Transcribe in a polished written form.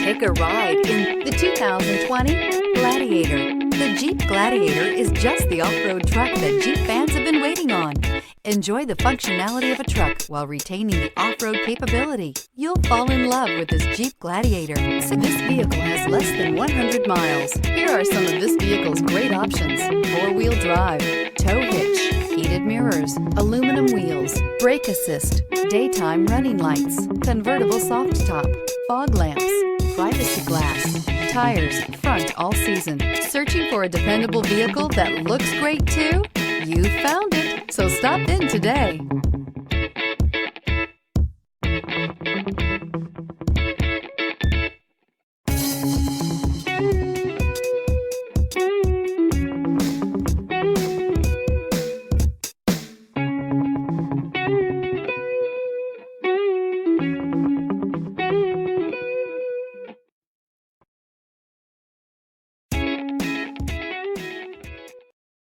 Take a ride in the 2020 Gladiator. The Jeep Gladiator is just the off-road truck that Jeep fans have been waiting on. Enjoy the functionality of a truck while retaining the off-road capability. You'll fall in love with this Jeep Gladiator. So this vehicle has less than 100 miles. Here are some of this vehicle's great options: four-wheel drive, tow hitch, heated mirrors, aluminum wheels, brake assist, daytime running lights, convertible soft top, fog lamps, privacy glass, tires front all season. Searching for a dependable vehicle that looks great too? You found it, so stop in today.